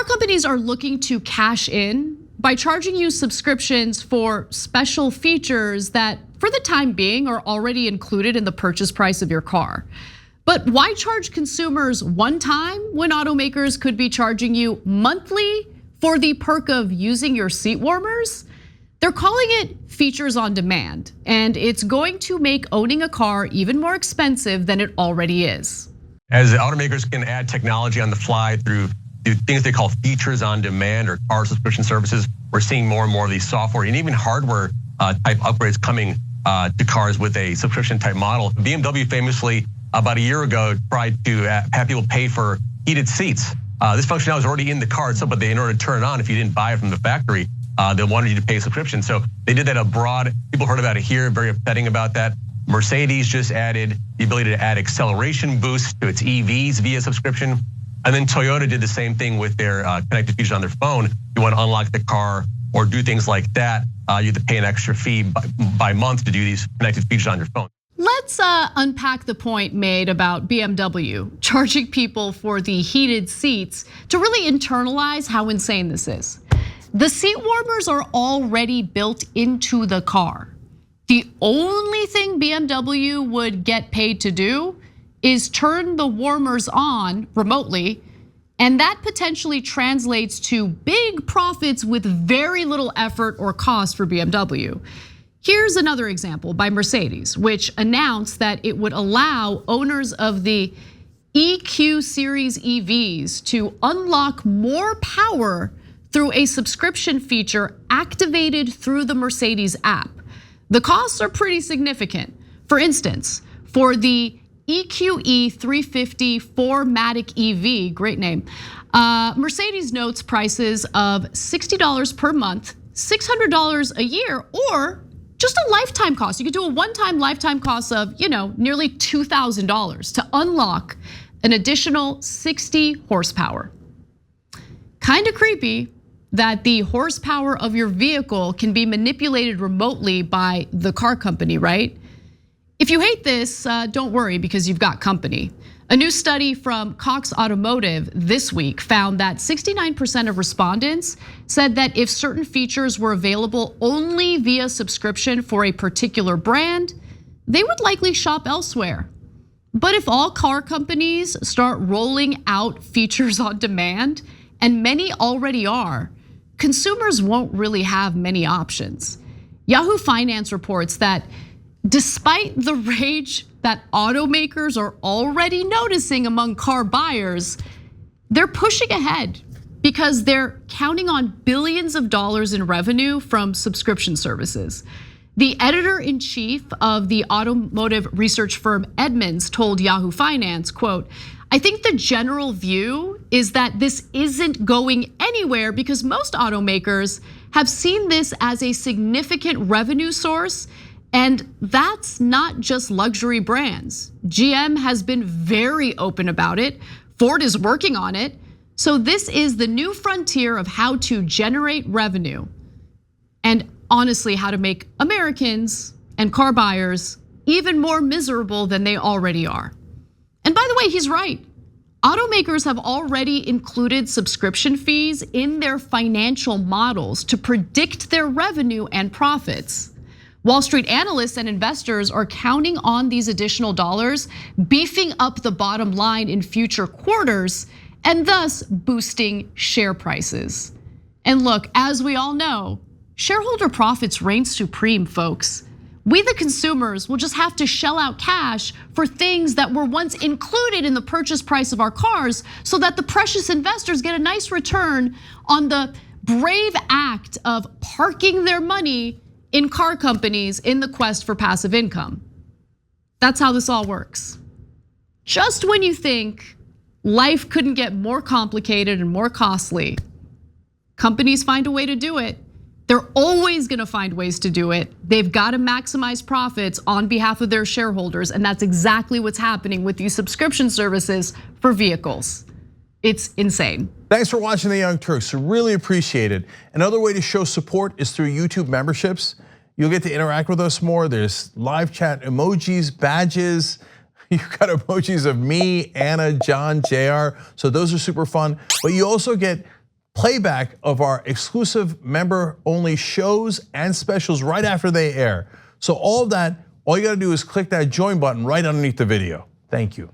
companies are looking to cash in by charging you subscriptions for special features that, for the time being, are already included in the purchase price of your car. But why charge consumers one time when automakers could be charging you monthly for the perk of using your seat warmers? They're calling it features on demand, and it's going to make owning a car even more expensive than it already is. As automakers can add technology on the fly through things they call features on demand or car subscription services, we're seeing more and more of these software and even hardware type upgrades coming to cars with a subscription type model. BMW famously about a year ago tried to have people pay for heated seats. This functionality is already in the car, but in order to turn it on, if you didn't buy it from the factory, they wanted you to pay a subscription. So they did that abroad. People heard about it here, very upsetting about that. Mercedes just added the ability to add acceleration boost to its EVs via subscription. And then Toyota did the same thing with their connected features on their phone. You want to unlock the car or do things like that, you have to pay an extra fee by month to do these connected features on your phone. Let's unpack the point made about BMW charging people for the heated seats to really internalize how insane this is. The seat warmers are already built into the car. The only thing BMW would get paid to do is turn the warmers on remotely, and that potentially translates to big profits with very little effort or cost for BMW. Here's another example by Mercedes, which announced that it would allow owners of the EQ series EVs to unlock more power through a subscription feature activated through the Mercedes app. The costs are pretty significant. For instance, for the EQE 350 4MATIC EV, great name, Mercedes notes prices of $60 per month, $600 a year, or just a lifetime cost. You could do a one-time lifetime cost of, nearly $2,000 to unlock an additional 60 horsepower. Kind of creepy that the horsepower of your vehicle can be manipulated remotely by the car company, right? If you hate this, don't worry because you've got company. A new study from Cox Automotive this week found that 69% of respondents said that if certain features were available only via subscription for a particular brand, they would likely shop elsewhere. But if all car companies start rolling out features on demand, and many already are, consumers won't really have many options. Yahoo Finance reports that despite the rage that automakers are already noticing among car buyers, they're pushing ahead because they're counting on billions of dollars in revenue from subscription services. The editor-in-chief of the automotive research firm Edmunds told Yahoo Finance, quote, "I think the general view is that this isn't going anywhere because most automakers have seen this as a significant revenue source. And that's not just luxury brands. GM has been very open about it. Ford is working on it. So this is the new frontier of how to generate revenue. And honestly, how to make Americans and car buyers even more miserable than they already are." And by the way, he's right. Automakers have already included subscription fees in their financial models to predict their revenue and profits. Wall Street analysts and investors are counting on these additional dollars, beefing up the bottom line in future quarters, and thus boosting share prices. And look, as we all know, shareholder profits reign supreme, folks. We, the consumers, will just have to shell out cash for things that were once included in the purchase price of our cars so that the precious investors get a nice return on the brave act of parking their money in car companies in the quest for passive income. That's how this all works. Just when you think life couldn't get more complicated and more costly, companies find a way to do it. They're always gonna find ways to do it. They've got to maximize profits on behalf of their shareholders, and that's exactly what's happening with these subscription services for vehicles. It's insane. Thanks for watching The Young Turks, really appreciate it. Another way to show support is through YouTube memberships. You'll get to interact with us more. There's live chat emojis, badges. You've got emojis of me, Anna, John, JR. So those are super fun. But you also get playback of our exclusive member-only shows and specials right after they air. So all of that, all you gotta do is click that join button right underneath the video. Thank you.